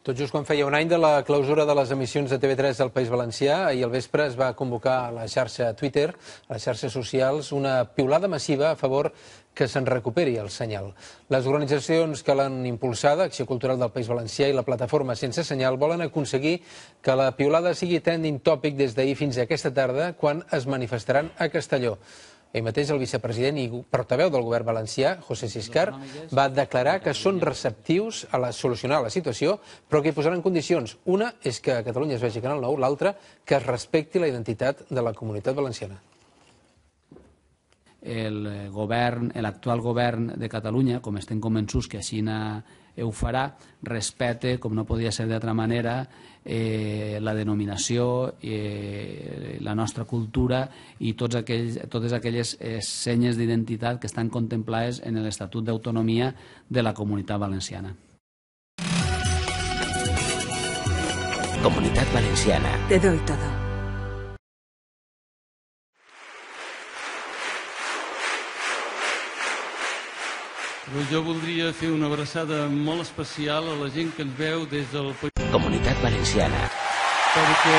Tot just quan feia un any de la clausura de les emissions de TV3 del País Valencià, ahir al vespre es va convocar a la xarxa Twitter, a les xarxes socials, una piulada massiva a favor que se'n recuperi el senyal. Les organitzacions que l'han impulsada, Acció Cultural del País Valencià i la plataforma Sense Senyal, volen aconseguir que la piulada sigui trending topic des d'ahir fins a aquesta tarda, quan es manifestaran a Castelló. Ahir mateix el vicepresident i portaveu del govern valencià, José Siscar, va declarar que són receptius a solucionar la situació, però que hi posaran condicions. Una és que Catalunya es vegi Canal 9, l'altra que es respecti la identitat de la comunitat valenciana. L'actual govern de Catalunya, com estem convençuts que així ho farà, respecte, com no podia ser d'altra manera, la denominació, la nostra cultura i totes aquelles senyes d'identitat que estan contemplades en l'Estatut d'Autonomia de la Comunitat Valenciana. Comunitat Valenciana. Te doy todo. Jo voldria fer una abraçada molt especial a la gent que ens veu des del... Comunitat Valenciana. Perquè